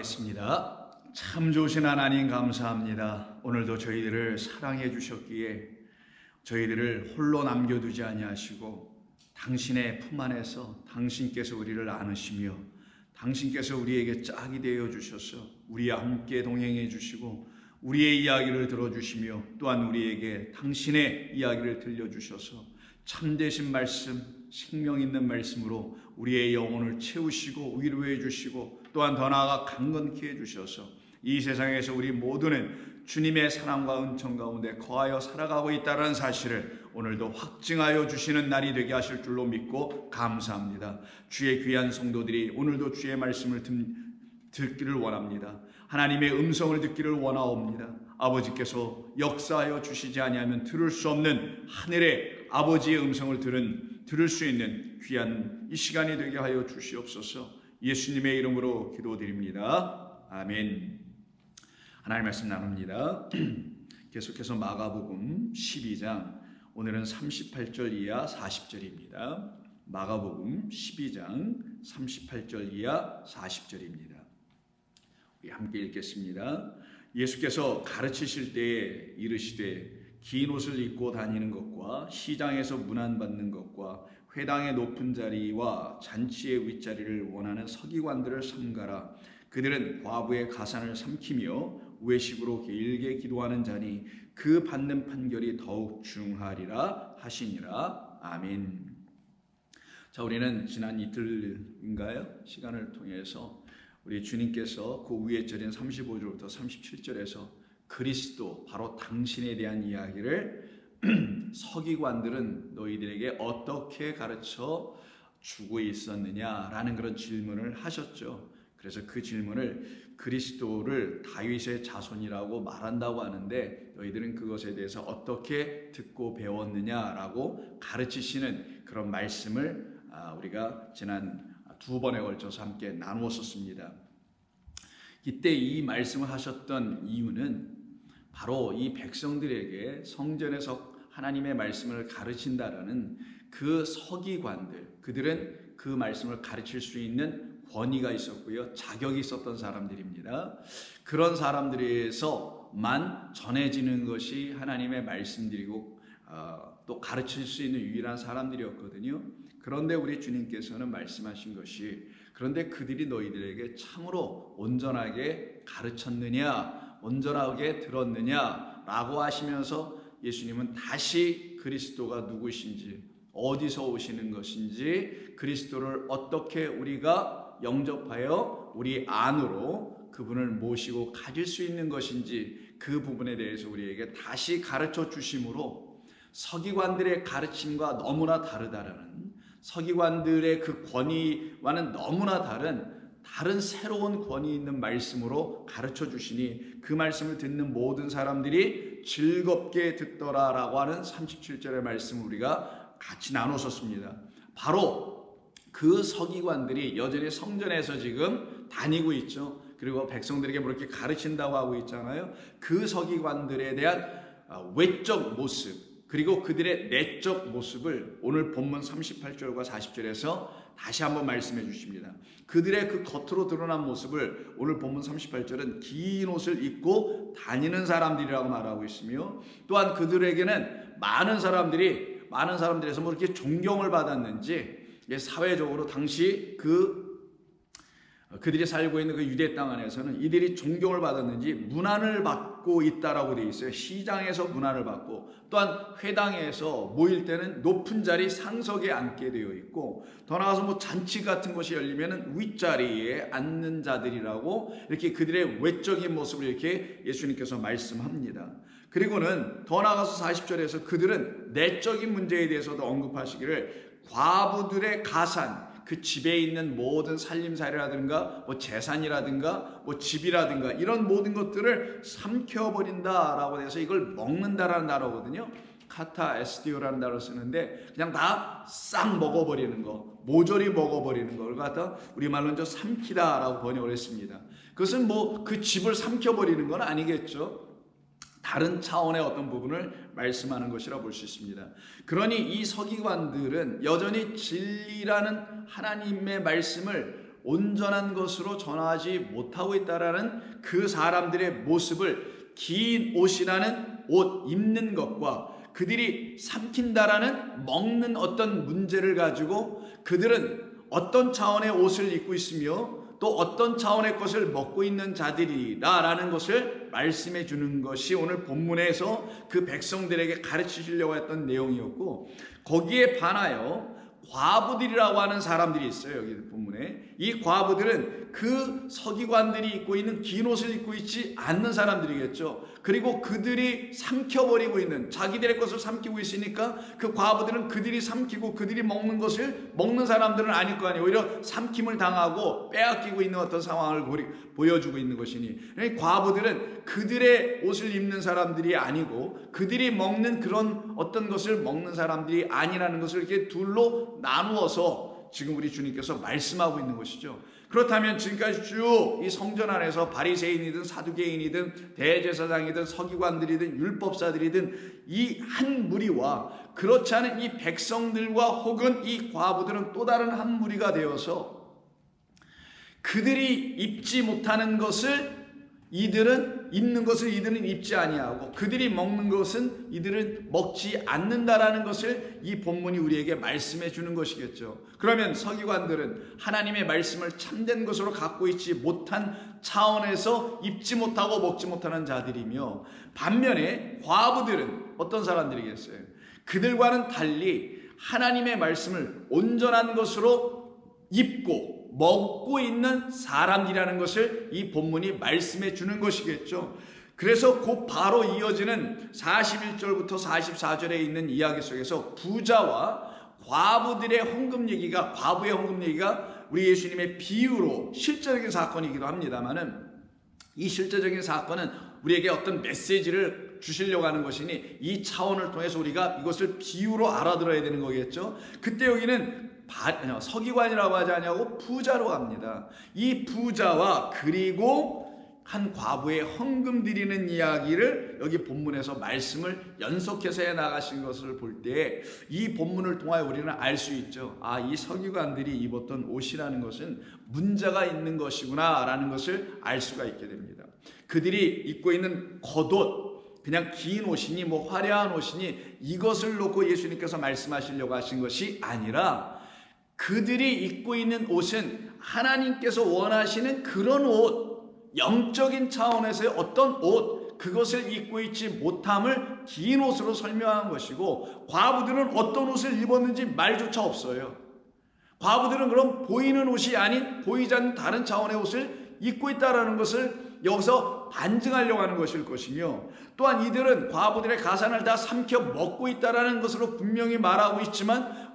기도하겠습니다. 참 좋으신 하나님 감사합니다. 오늘도 저희들을 사랑해 주셨기에 저희들을 홀로 남겨두지 아니하시고 당신의 품 안에서 당신께서 우리를 안으시며 당신께서 우리에게 짝이 되어 주셔서 우리와 함께 동행해 주시고 우리의 이야기를 들어주시며 또한 우리에게 당신의 이야기를 들려주셔서 참되신 말씀, 생명 있는 말씀으로 우리의 영혼을 채우시고 위로해 주시고 또한 더 나아가 강건케 해주셔서 이 세상에서 우리 모두는 주님의 사랑과 은총 가운데 거하여 살아가고 있다는 사실을 오늘도 확증하여 주시는 날이 되게 하실 줄로 믿고 감사합니다. 주의 귀한 성도들이 오늘도 주의 말씀을 듣기를 원합니다. 하나님의 음성을 듣기를 원하옵니다. 아버지께서 역사하여 주시지 아니하면 들을 수 없는 하늘의 아버지의 음성을 들을 수 있는 귀한 이 시간이 되게 하여 주시옵소서. 예수님의 이름으로 기도드립니다. 아멘. 하나님 말씀 나눕니다. 계속해서 마가복음 12장 오늘은 38절 이하 40절입니다. 마가복음 12장 38절 이하 40절입니다. 우리 함께 읽겠습니다. 예수께서 가르치실 때에 이르시되 긴 옷을 입고 다니는 것과 시장에서 문안받는 것과 회당의 높은 자리와 잔치의 윗자리를 원하는 서기관들을 삼가라. 그들은 과부의 가산을 삼키며 외식으로 길게 기도하는 자니 그 받는 판결이 더욱 중하리라 하시니라. 아멘. 자, 우리는 지난 이틀인가요? 시간을 통해서 우리 주님께서 그 위에 절인 35절부터 37절에서 그리스도 바로 당신에 대한 이야기를 서기관들은 너희들에게 어떻게 가르쳐 주고 있었느냐라는 그런 질문을 하셨죠. 그래서 그 질문을 그리스도를 다윗의 자손이라고 말한다고 하는데 너희들은 그것에 대해서 어떻게 듣고 배웠느냐라고 가르치시는 그런 말씀을 우리가 지난 두 번에 걸쳐서 함께 나누었었습니다. 이때 이 말씀을 하셨던 이유는 바로 이 백성들에게 성전에서 하나님의 말씀을 가르친다라는 그 서기관들, 그들은 그 말씀을 가르칠 수 있는 권위가 있었고요, 자격이 있었던 사람들입니다. 그런 사람들에서만 전해지는 것이 하나님의 말씀들이고 또 가르칠 수 있는 유일한 사람들이었거든요. 그런데 우리 주님께서는 말씀하신 것이 그런데 그들이 너희들에게 참으로 온전하게 가르쳤느냐, 온전하게 들었느냐 라고 하시면서 예수님은 다시 그리스도가 누구신지, 어디서 오시는 것인지, 그리스도를 어떻게 우리가 영접하여 우리 안으로 그분을 모시고 가질 수 있는 것인지 그 부분에 대해서 우리에게 다시 가르쳐 주심으로 서기관들의 가르침과 너무나 다르다라는, 서기관들의 그 권위와는 너무나 다른 새로운 권위 있는 말씀으로 가르쳐 주시니 그 말씀을 듣는 모든 사람들이 즐겁게 듣더라라고 하는 37절의 말씀을 우리가 같이 나눴었습니다. 바로 그 서기관들이 여전히 성전에서 지금 다니고 있죠. 그리고 백성들에게 그렇게 가르친다고 하고 있잖아요. 그 서기관들에 대한 외적 모습 그리고 그들의 내적 모습을 오늘 본문 38절과 40절에서 다시 한번 말씀해 주십니다. 그들의 그 겉으로 드러난 모습을 오늘 본문 38절은 긴 옷을 입고 다니는 사람들이라고 말하고 있으며 또한 그들에게는 많은 사람들에서 뭐 이렇게 존경을 받았는지 사회적으로 당시 그들이 살고 있는 그 유대 땅 안에서는 이들이 존경을 받았는지 문안을 받고 있다라고 되어 있어요. 시장에서 문안을 받고 또한 회당에서 모일 때는 높은 자리 상석에 앉게 되어 있고 더 나아가서 뭐 잔치 같은 것이 열리면은 윗자리에 앉는 자들이라고 이렇게 그들의 외적인 모습을 이렇게 예수님께서 말씀합니다. 그리고는 더 나아가서 40절에서 그들은 내적인 문제에 대해서도 언급하시기를 과부들의 가산, 그 집에 있는 모든 살림살이라든가 뭐 재산이라든가 뭐 집이라든가 이런 모든 것들을 삼켜버린다라고 해서 이걸 먹는다라는 단어거든요. 카타 에스티오라는 단어를 쓰는데 그냥 다 싹 먹어버리는 거, 모조리 먹어버리는 걸 갖다 우리말로 이제 삼키다라고 번역을 했습니다. 그것은 뭐 그 집을 삼켜버리는 건 아니겠죠. 다른 차원의 어떤 부분을 말씀하는 것이라 볼 수 있습니다. 그러니 이 서기관들은 여전히 진리라는 하나님의 말씀을 온전한 것으로 전하지 못하고 있다라는 그 사람들의 모습을 긴 옷이라는 옷 입는 것과 그들이 삼킨다라는 먹는 어떤 문제를 가지고 그들은 어떤 차원의 옷을 입고 있으며 또 어떤 차원의 것을 먹고 있는 자들이라라는 것을 말씀해 주는 것이 오늘 본문에서 그 백성들에게 가르치시려고 했던 내용이었고, 거기에 반하여 과부들이라고 하는 사람들이 있어요. 여기 본문에 이 과부들은 그 서기관들이 입고 있는 긴 옷을 입고 있지 않는 사람들이겠죠. 그리고 그들이 삼켜버리고 있는, 자기들의 것을 삼키고 있으니까 그 과부들은 그들이 삼키고 그들이 먹는 것을 먹는 사람들은 아닐 거 아니에요. 오히려 삼킴을 당하고 빼앗기고 있는 어떤 상황을 보여주고 있는 것이니, 과부들은 그들의 옷을 입는 사람들이 아니고 그들이 먹는 그런 어떤 것을 먹는 사람들이 아니라는 것을 이렇게 둘로 나누어서 지금 우리 주님께서 말씀하고 있는 것이죠. 그렇다면 지금까지 쭉 이 성전 안에서 바리새인이든 사두개인이든 대제사장이든 서기관들이든 율법사들이든 이 한 무리와 그렇지 않은 이 백성들과 혹은 이 과부들은 또 다른 한 무리가 되어서 그들이 입지 못하는 것을 이들은 입는 것을 이들은 입지 아니하고 그들이 먹는 것은 이들은 먹지 않는다라는 것을 이 본문이 우리에게 말씀해 주는 것이겠죠. 그러면 서기관들은 하나님의 말씀을 참된 것으로 갖고 있지 못한 차원에서 입지 못하고 먹지 못하는 자들이며, 반면에 과부들은 어떤 사람들이겠어요? 그들과는 달리 하나님의 말씀을 온전한 것으로 입고 먹고 있는 사람이라는 것을 이 본문이 말씀해 주는 것이겠죠. 그래서 곧 바로 이어지는 41절부터 44절에 있는 이야기 속에서 부자와 과부들의 헌금 얘기가, 과부의 헌금 얘기가 우리 예수님의 비유로 실제적인 사건이기도 합니다만은, 이 실제적인 사건은 우리에게 어떤 메시지를 주시려고 하는 것이니 이 차원을 통해서 우리가 이것을 비유로 알아들어야 되는 거겠죠. 그때 여기는 서기관이라고 하지 않냐고 부자로 합니다. 이 부자와 그리고 한 과부의 헌금 드리는 이야기를 여기 본문에서 말씀을 연속해서 해 나가신 것을 볼 때 이 본문을 통하여 우리는 알 수 있죠. 아, 이 서기관들이 입었던 옷이라는 것은 문제가 있는 것이구나 라는 것을 알 수가 있게 됩니다. 그들이 입고 있는 겉옷, 그냥 긴 옷이니 뭐 화려한 옷이니 이것을 놓고 예수님께서 말씀하시려고 하신 것이 아니라, 그들이 입고 있는 옷은 하나님께서 원하시는 그런 옷, 영적인 차원에서의 어떤 옷, 그것을 입고 있지 못함을 긴 옷으로 설명한 것이고, 과부들은 어떤 옷을 입었는지 말조차 없어요. 과부들은 그럼 보이는 옷이 아닌 보이지 않는 다른 차원의 옷을 입고 있다는 것을 여기서 반증하려고 하는 것일 것이며, 또한 이들은 과부들의 가산을 다 삼켜 먹고 있다는 것으로 분명히 말하고 있지만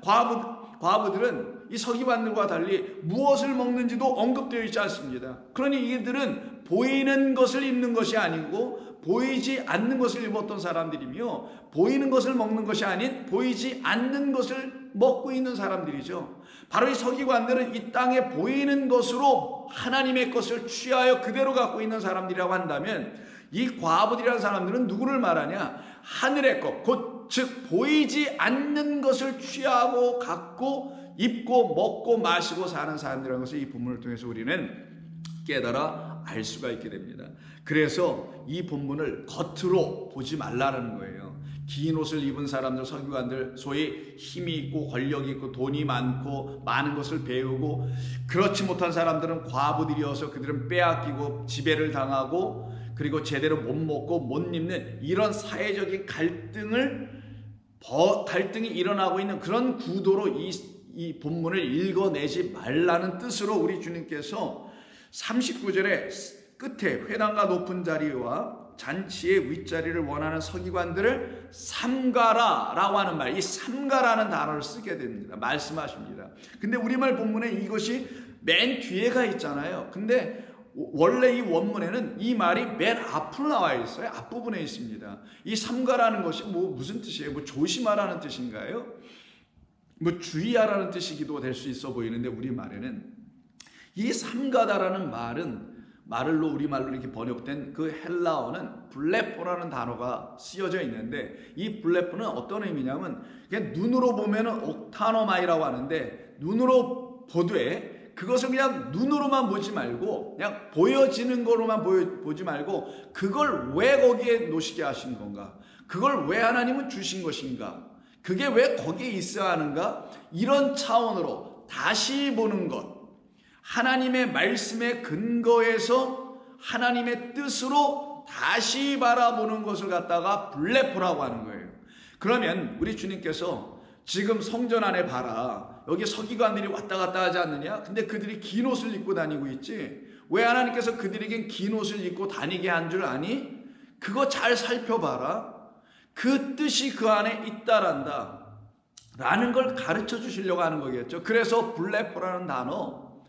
과부들은 이 서기관들과 달리 무엇을 먹는지도 언급되어 있지 않습니다. 그러니 이들은 보이는 것을 입는 것이 아니고 보이지 않는 것을 입었던 사람들이며, 보이는 것을 먹는 것이 아닌 보이지 않는 것을 먹고 있는 사람들이죠. 바로 이 서기관들은 이 땅에 보이는 것으로 하나님의 것을 취하여 그대로 갖고 있는 사람들이라고 한다면, 이 과부들이라는 사람들은 누구를 말하냐? 하늘의 것, 곧 즉 보이지 않는 것을 취하고 갖고 입고 먹고 마시고 사는 사람들이라는 것을 이 본문을 통해서 우리는 깨달아 알 수가 있게 됩니다. 그래서 이 본문을 겉으로 보지 말라는 거예요. 긴 옷을 입은 사람들, 서기관들, 소위 힘이 있고 권력이 있고 돈이 많고 많은 것을 배우고, 그렇지 못한 사람들은 과부들이어서 그들은 빼앗기고 지배를 당하고 그리고 제대로 못 먹고 못 입는 이런 사회적인 갈등이 일어나고 있는 그런 구도로 이 본문을 읽어내지 말라는 뜻으로 우리 주님께서 39절에 끝에 회당과 높은 자리와 잔치의 윗자리를 원하는 서기관들을 삼가라라고 하는 말, 이 삼가라는 단어를 쓰게 됩니다. 말씀하십니다. 근데 우리말 본문에 이것이 맨 뒤에가 있잖아요. 근데 원래 이 원문에는 이 말이 맨 앞으로 나와 있어요. 앞부분에 있습니다. 이 삼가라는 것이 무슨 뜻이에요? 조심하라는 뜻인가요? 주의하라는 뜻이기도 될 수 있어 보이는데, 우리 말에는 이 삼가다라는 말로 우리말로 이렇게 번역된 그 헬라어는 블레포라는 단어가 쓰여져 있는데, 이 블레포는 어떤 의미냐면 그냥 눈으로 보면은 옥타노마이라고 하는데, 눈으로 보되 그것을 그냥 눈으로만 보지 말고 그냥 보여지는 거로만 보지 말고 그걸 왜 거기에 놓이게 하신 건가? 그걸 왜 하나님은 주신 것인가? 그게 왜 거기에 있어야 하는가? 이런 차원으로 다시 보는 것. 하나님의 말씀의 근거에서 하나님의 뜻으로 다시 바라보는 것을 갖다가 블레포라고 하는 거예요. 그러면 우리 주님께서 지금 성전 안에 봐라. 여기 서기관들이 왔다 갔다 하지 않느냐? 근데 그들이 긴 옷을 입고 다니고 있지. 왜 하나님께서 그들에겐 긴 옷을 입고 다니게 한 줄 아니? 그거 잘 살펴봐라. 그 뜻이 그 안에 있다란다 라는 걸 가르쳐 주시려고 하는 거겠죠. 그래서 블레포라는 단어,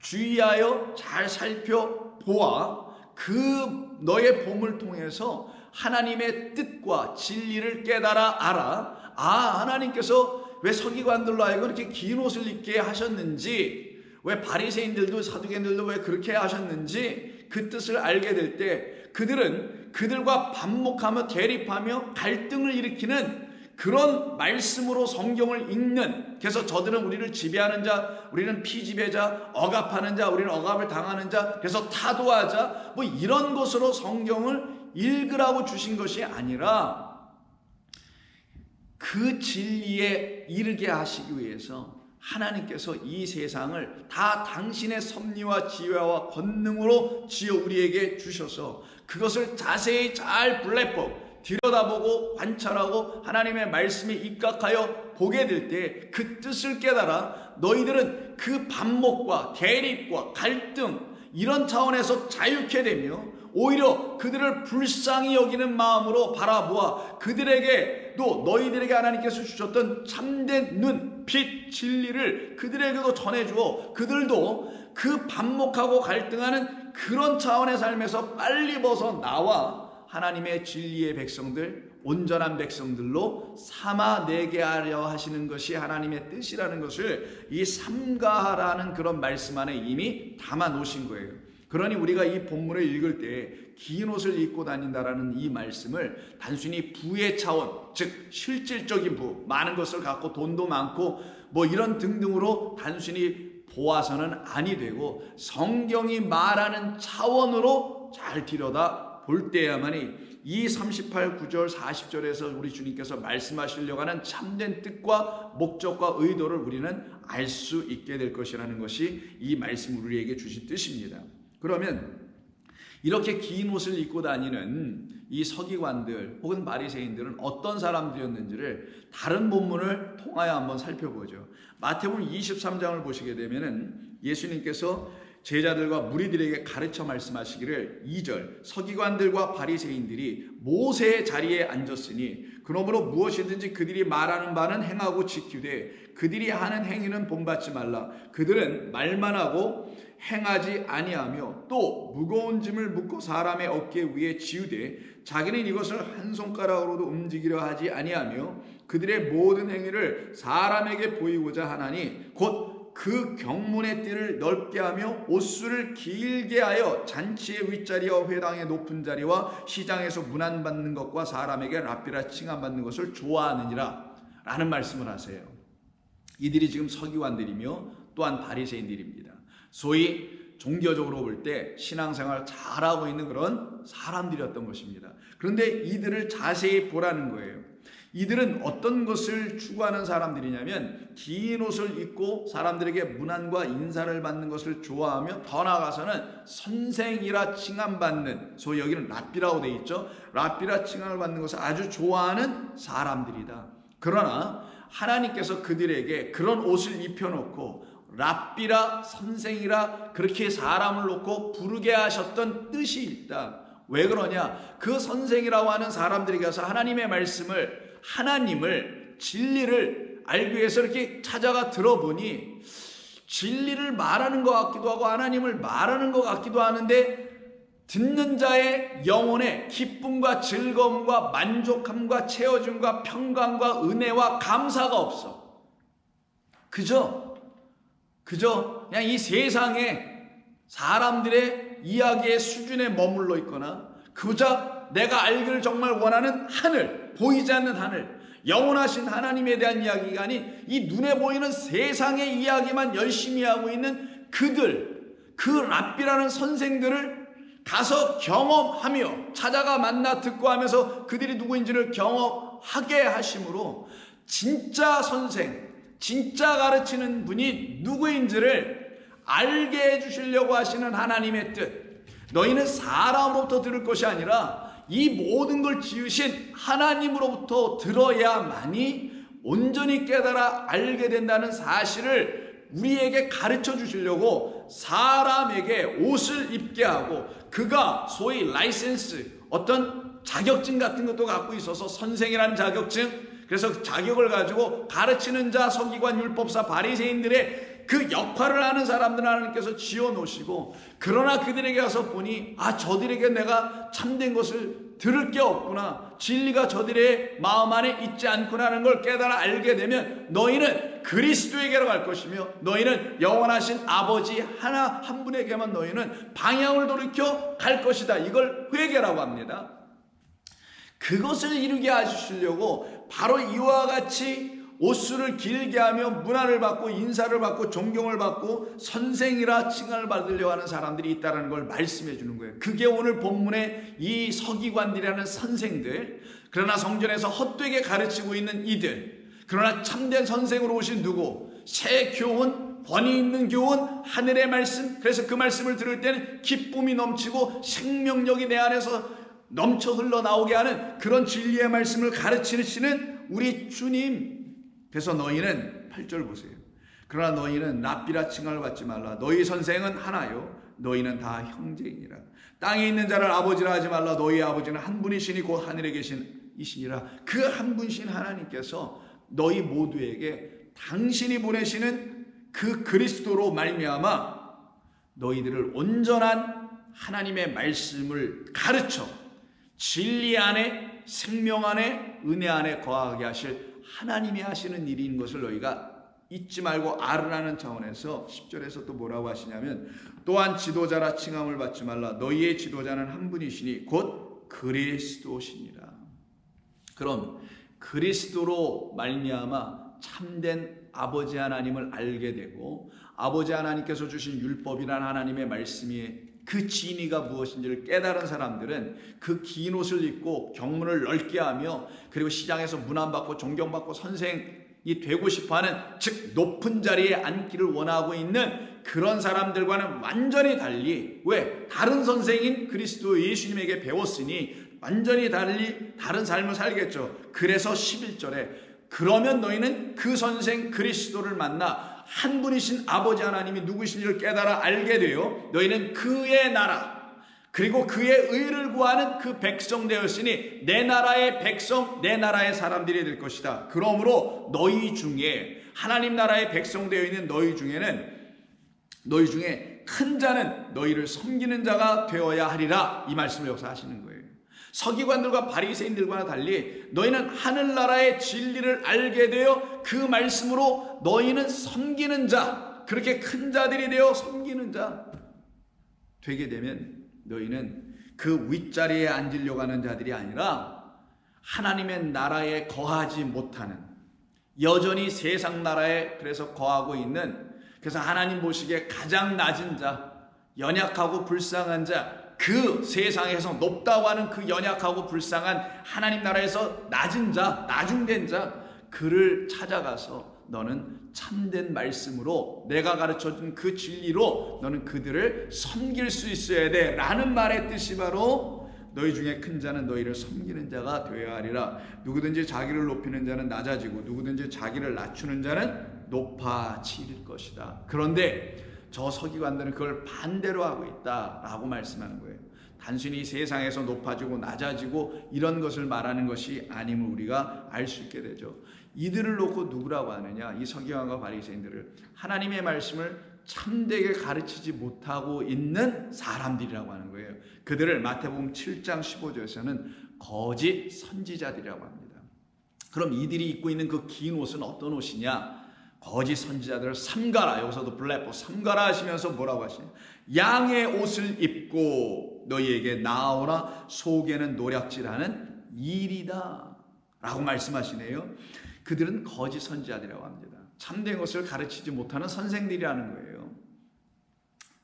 주의하여 잘 살펴보아 그 너의 봄을 통해서 하나님의 뜻과 진리를 깨달아 알아. 하나님께서 왜 서기관들로 하여금 이렇게 긴 옷을 입게 하셨는지, 왜 바리새인들도 사두개인들도 왜 그렇게 하셨는지 그 뜻을 알게 될 때 그들은 그들과 반목하며 대립하며 갈등을 일으키는 그런 말씀으로 성경을 읽는, 그래서 저들은 우리를 지배하는 자, 우리는 피지배자, 억압하는 자, 우리는 억압을 당하는 자, 그래서 타도하자, 뭐 이런 것으로 성경을 읽으라고 주신 것이 아니라 그 진리에 이르게 하시기 위해서 하나님께서 이 세상을 다 당신의 섭리와 지혜와 권능으로 지어 우리에게 주셔서 그것을 자세히 잘 들여다보고 관찰하고 하나님의 말씀에 입각하여 보게 될 때 그 뜻을 깨달아 너희들은 그 반목과 대립과 갈등 이런 차원에서 자유케 되며 오히려 그들을 불쌍히 여기는 마음으로 바라보아 그들에게도 너희들에게 하나님께서 주셨던 참된 눈, 빛, 진리를 그들에게도 전해주어 그들도 그 반목하고 갈등하는 그런 차원의 삶에서 빨리 벗어나와 하나님의 진리의 백성들, 온전한 백성들로 삼아내게 하려 하시는 것이 하나님의 뜻이라는 것을 이 삼가라는 그런 말씀 안에 이미 담아 놓으신 거예요. 그러니 우리가 이 본문을 읽을 때 긴 옷을 입고 다닌다라는 이 말씀을 단순히 부의 차원, 즉 실질적인 부, 많은 것을 갖고 돈도 많고 뭐 이런 등등으로 단순히 보아서는 아니 되고 성경이 말하는 차원으로 잘 들여다 볼 때야만이 이 38, 9절, 40절에서 우리 주님께서 말씀하시려고 하는 참된 뜻과 목적과 의도를 우리는 알 수 있게 될 것이라는 것이 이 말씀 우리에게 주신 뜻입니다. 그러면 이렇게 긴 옷을 입고 다니는 이 서기관들 혹은 바리새인들은 어떤 사람들이었는지를 다른 본문을 통하여 한번 살펴보죠. 마태복음 23장을 보시게 되면은 예수님께서 제자들과 무리들에게 가르쳐 말씀하시기를 2절 서기관들과 바리새인들이 모세의 자리에 앉았으니 그러므로 무엇이든지 그들이 말하는 바는 행하고 지키되 그들이 하는 행위는 본받지 말라. 그들은 말만 하고 행하지 아니하며 또 무거운 짐을 묶고 사람의 어깨 위에 지우되 자기는 이것을 한 손가락으로도 움직이려 하지 아니하며 그들의 모든 행위를 사람에게 보이고자 하나니 곧 그 경문의 띠를 넓게 하며 옷수를 길게 하여 잔치의 윗자리와 회당의 높은 자리와 시장에서 문안받는 것과 사람에게 랍비라 칭함받는 것을 좋아하느니라 라는 말씀을 하세요. 이들이 지금 서기관들이며 또한 바리새인들입니다. 소위 종교적으로 볼 때 신앙생활 잘하고 있는 그런 사람들이었던 것입니다. 그런데 이들을 자세히 보라는 거예요. 이들은 어떤 것을 추구하는 사람들이냐면 긴 옷을 입고 사람들에게 문안과 인사를 받는 것을 좋아하며 더 나아가서는 선생이라 칭함받는, 소위 여기는 랍비라고 되어 있죠. 랍비라 칭함을 받는 것을 아주 좋아하는 사람들이다. 그러나 하나님께서 그들에게 그런 옷을 입혀놓고 랍비라 선생이라 그렇게 사람을 놓고 부르게 하셨던 뜻이 있다. 왜 그러냐? 그 선생이라고 하는 사람들이 가서 하나님의 말씀을, 하나님을, 진리를 알기 위해서 이렇게 찾아가 들어보니 진리를 말하는 것 같기도 하고 하나님을 말하는 것 같기도 하는데 듣는 자의 영혼에 기쁨과 즐거움과 만족함과 채워줌과 평강과 은혜와 감사가 없어. 그저 그냥 이 세상에 사람들의 이야기의 수준에 머물러 있거나 그저 내가 알기를 정말 원하는 하늘, 보이지 않는 하늘, 영원하신 하나님에 대한 이야기가 아닌 이 눈에 보이는 세상의 이야기만 열심히 하고 있는 그 랍비라는 선생들을 가서 경험하며 찾아가 만나 듣고 하면서 그들이 누구인지를 경험하게 하심으로 진짜 선생, 진짜 가르치는 분이 누구인지를 알게 해주시려고 하시는 하나님의 뜻. 너희는 사람으로부터 들을 것이 아니라 이 모든 걸 지으신 하나님으로부터 들어야만이 온전히 깨달아 알게 된다는 사실을 우리에게 가르쳐 주시려고 사람에게 옷을 입게 하고, 그가 소위 라이센스, 어떤 자격증 같은 것도 갖고 있어서 선생이라는 자격증, 그래서 자격을 가지고 가르치는 자, 서기관, 율법사, 바리새인들의 그 역할을 하는 사람들 하나님께서 지어놓으시고, 그러나 그들에게 가서 보니 저들에게 내가 참된 것을 들을 게 없구나, 진리가 저들의 마음 안에 있지 않구나 하는 걸 깨달아 알게 되면 너희는 그리스도에게로 갈 것이며 너희는 영원하신 아버지 한 분에게만 너희는 방향을 돌이켜 갈 것이다. 이걸 회개라고 합니다. 그것을 이루게 하시려고 바로 이와 같이 옷수를 길게 하며 문화를 받고 인사를 받고 존경을 받고 선생이라 칭함을 받으려고 하는 사람들이 있다는 걸 말씀해 주는 거예요. 그게 오늘 본문의 이 서기관들이라는 선생들, 그러나 성전에서 헛되게 가르치고 있는 이들, 그러나 참된 선생으로 오신 누구, 새 교훈, 권위 있는 교훈, 하늘의 말씀, 그래서 그 말씀을 들을 때는 기쁨이 넘치고 생명력이 내 안에서 넘쳐 흘러나오게 하는 그런 진리의 말씀을 가르치시는 우리 주님. 그래서 너희는 8절 보세요. 그러나 너희는 랍비라 칭함을 받지 말라. 너희 선생은 하나요, 너희는 다 형제이니라. 땅에 있는 자를 아버지라 하지 말라. 너희 아버지는 한 분이시니 곧 하늘에 계신 이시니라. 그 한 분이신 하나님께서 너희 모두에게 당신이 보내시는 그 그리스도로 말미암아 너희들을 온전한 하나님의 말씀을 가르쳐 진리 안에, 생명 안에, 은혜 안에 거하게 하실 하나님이 하시는 일인 것을 너희가 잊지 말고 알으라는 차원에서 10절에서 또 뭐라고 하시냐면, 또한 지도자라 칭함을 받지 말라. 너희의 지도자는 한 분이시니 곧 그리스도시니라. 그럼 그리스도로 말미암아 참된 아버지 하나님을 알게 되고, 아버지 하나님께서 주신 율법이란 하나님의 말씀이 그 진리가 무엇인지를 깨달은 사람들은 그 긴 옷을 입고 경문을 넓게 하며, 그리고 시장에서 문안받고 존경받고 선생이 되고 싶어하는, 즉 높은 자리에 앉기를 원하고 있는 그런 사람들과는 완전히 달리, 왜? 다른 선생인 그리스도 예수님에게 배웠으니 완전히 달리 다른 삶을 살겠죠. 그래서 11절에 그러면 너희는 그 선생 그리스도를 만나 한 분이신 아버지 하나님이 누구신지를 깨달아 알게 되어 너희는 그의 나라, 그리고 그의 의를 구하는 그 백성 되었으니 내 나라의 백성, 내 나라의 사람들이 될 것이다. 그러므로 너희 중에, 하나님 나라의 백성 되어 있는 너희 중에는, 너희 중에 큰 자는 너희를 섬기는 자가 되어야 하리라. 이 말씀을 여기서 하시는 거예요. 서기관들과 바리새인들과는 달리 너희는 하늘나라의 진리를 알게 되어 그 말씀으로 너희는 섬기는 자, 그렇게 큰 자들이 되어 섬기는 자 되게 되면 너희는 그 윗자리에 앉으려고 하는 자들이 아니라 하나님의 나라에 거하지 못하는, 여전히 세상 나라에 그래서 거하고 있는, 그래서 하나님 보시기에 가장 낮은 자, 연약하고 불쌍한 자, 그 세상에서 높다고 하는 그 연약하고 불쌍한 하나님 나라에서 낮은 자, 나중된 자, 그를 찾아가서 너는 참된 말씀으로, 내가 가르쳐준 그 진리로 너는 그들을 섬길 수 있어야 돼 라는 말의 뜻이 바로 너희 중에 큰 자는 너희를 섬기는 자가 되어야 하리라. 누구든지 자기를 높이는 자는 낮아지고 누구든지 자기를 낮추는 자는 높아질 것이다. 그런데 저 서기관들은 그걸 반대로 하고 있다라고 말씀하는 거예요. 단순히 세상에서 높아지고 낮아지고 이런 것을 말하는 것이 아님을 우리가 알 수 있게 되죠. 이들을 놓고 누구라고 하느냐? 이 서기관과 바리새인들을 하나님의 말씀을 참되게 가르치지 못하고 있는 사람들이라고 하는 거예요. 그들을 마태복음 7장 15절에서는 거짓 선지자들이라고 합니다. 그럼 이들이 입고 있는 그 긴 옷은 어떤 옷이냐? 거짓 선지자들을 삼가라, 여기서도 블레포 삼가라 하시면서 뭐라고 하시냐? 양의 옷을 입고 너희에게 나아오라, 속에는 노략질하는 일이다 라고 말씀하시네요. 그들은 거짓 선지자들이라고 합니다. 참된 것을 가르치지 못하는 선생들이라는 거예요.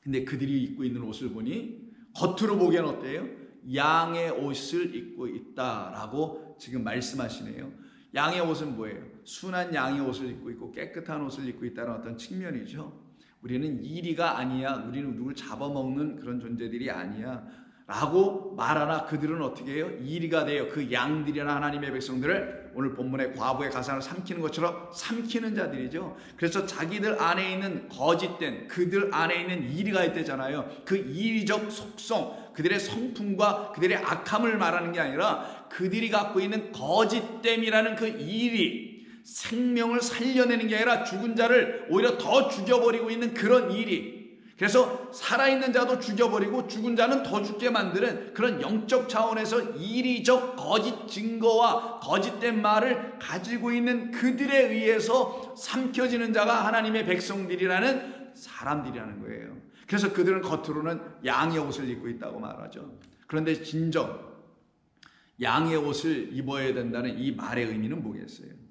근데 그들이 입고 있는 옷을 보니 겉으로 보기엔 어때요? 양의 옷을 입고 있다라고 지금 말씀하시네요. 양의 옷은 뭐예요? 순한 양의 옷을 입고 있고 깨끗한 옷을 입고 있다는 어떤 측면이죠. 우리는 이리가 아니야, 우리는 누굴 잡아먹는 그런 존재들이 아니야 라고 말하나 그들은 어떻게 해요? 이리가 돼요. 그 양들이나 하나님의 백성들을 오늘 본문의 과부의 가상을 삼키는 것처럼 삼키는 자들이죠. 그래서 자기들 안에 있는 거짓된, 그들 안에 있는 이리가 있대잖아요. 그 이리적 속성, 그들의 성품과 그들의 악함을 말하는 게 아니라 그들이 갖고 있는 거짓됨이라는 그 이리, 생명을 살려내는 게 아니라 죽은 자를 오히려 더 죽여버리고 있는 그런 이리, 그래서 살아있는 자도 죽여버리고 죽은 자는 더 죽게 만드는 그런 영적 차원에서 이리적 거짓 증거와 거짓된 말을 가지고 있는 그들에 의해서 삼켜지는 자가 하나님의 백성들이라는 사람들이라는 거예요. 그래서 그들은 겉으로는 양의 옷을 입고 있다고 말하죠. 그런데 진정 양의 옷을 입어야 된다는 이 말의 의미는 뭐겠어요?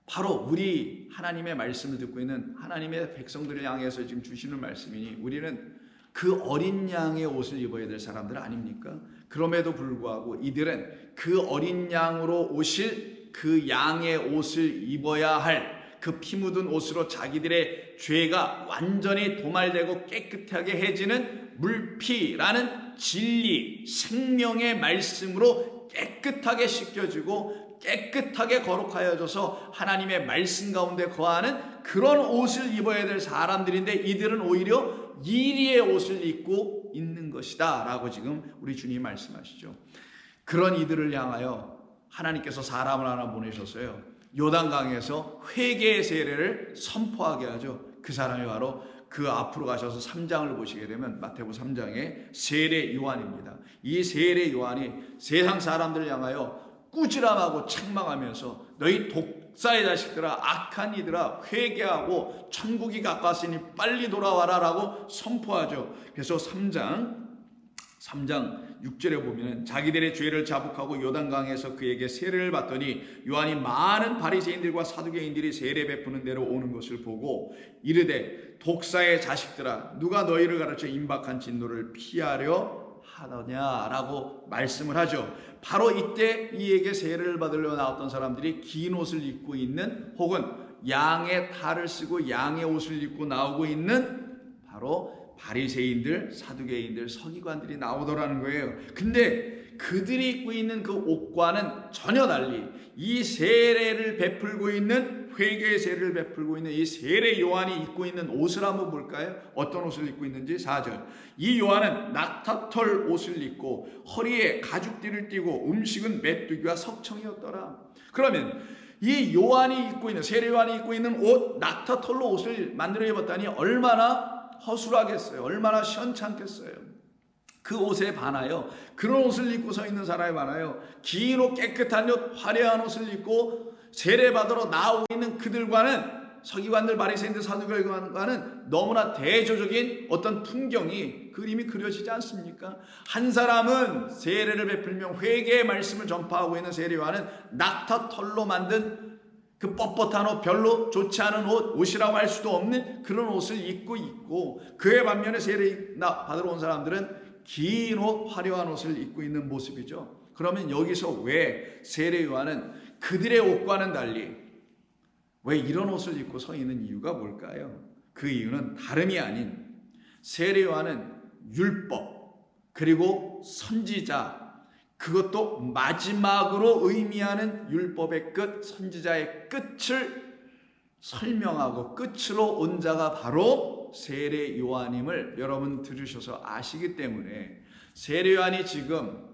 바로 우리 하나님의 말씀을 듣고 있는 하나님의 백성들을 향해서 지금 주시는 말씀이니 우리는 그 어린 양의 옷을 입어야 될 사람들 아닙니까? 그럼에도 불구하고 이들은 그 어린 양으로 오실 그 양의 옷을 입어야 할 그 피 묻은 옷으로 자기들의 죄가 완전히 도말되고 깨끗하게 해지는 물피라는 진리, 생명의 말씀으로 깨끗하게 씻겨지고 깨끗하게 거룩하여져서 하나님의 말씀 가운데 거하는 그런 옷을 입어야 될 사람들인데 이들은 오히려 이리의 옷을 입고 있는 것이다 라고 지금 우리 주님이 말씀하시죠. 그런 이들을 향하여 하나님께서 사람을 하나 보내셨어요. 요단강에서 회개의 세례를 선포하게 하죠. 그 사람이 바로 그 앞으로 가셔서 3장을 보시게 되면 마태복음 3장의 세례 요한입니다. 이 세례 요한이 세상 사람들을 향하여 꾸지람하고 책망하면서 너희 독사의 자식들아, 악한 이들아, 회개하고 천국이 가까웠으니 빨리 돌아와라 라고 선포하죠. 그래서 3장 6절에 보면 자기들의 죄를 자복하고 요단강에서 그에게 세례를 받더니 요한이 많은 바리새인들과 사두개인들이 세례 베푸는 데로 오는 것을 보고 이르되 독사의 자식들아, 누가 너희를 가르쳐 임박한 진노를 피하려 하더냐라고 말씀을 하죠. 바로 이때 이에게 세례를 받으려 나왔던 사람들이 긴 옷을 입고 있는 혹은 양의 탈을 쓰고 양의 옷을 입고 나오고 있는 바로 바리새인들, 사두개인들, 서기관들이 나오더라는 거예요. 근데 그들이 입고 있는 그 옷과는 전혀 달리 이 세례를 베풀고 있는, 회개의 세례를 베풀고 있는 이 세례 요한이 입고 있는 옷을 한번 볼까요? 어떤 옷을 입고 있는지 4절. 이 요한은 낙타털 옷을 입고 허리에 가죽띠를 띠고 음식은 메뚜기와 석청이었더라. 그러면 이 요한이 입고 있는, 세례 요한이 입고 있는 옷, 낙타털로 옷을 만들어 입었다니 얼마나 허술하겠어요. 얼마나 시원찮겠어요. 그 옷에 반하여 그런 옷을 입고 서 있는 사람이 많아요. 긴 옷, 깨끗한 옷, 화려한 옷을 입고 세례받으러 나오고 있는 그들과는, 서기관들, 바리새인들, 사두개인과는 너무나 대조적인 어떤 풍경이, 그림이 그려지지 않습니까? 한 사람은 세례를 베풀며 회개의 말씀을 전파하고 있는 세례 요한은 낙타털로 만든 그 뻣뻣한 옷, 별로 좋지 않은 옷이라고 할 수도 없는 그런 옷을 입고 있고, 그에 반면에 세례 받으러 온 사람들은 긴 옷, 화려한 옷을 입고 있는 모습이죠. 그러면 여기서 왜 세례 요한은 그들의 옷과는 달리 왜 이런 옷을 입고 서 있는 이유가 뭘까요? 그 이유는 다름이 아닌 세례 요한은 율법 그리고 선지자, 그것도 마지막으로 의미하는 율법의 끝, 선지자의 끝을 설명하고 끝으로 온 자가 바로 세례 요한임을 여러분 들으셔서 아시기 때문에 세례 요한이 지금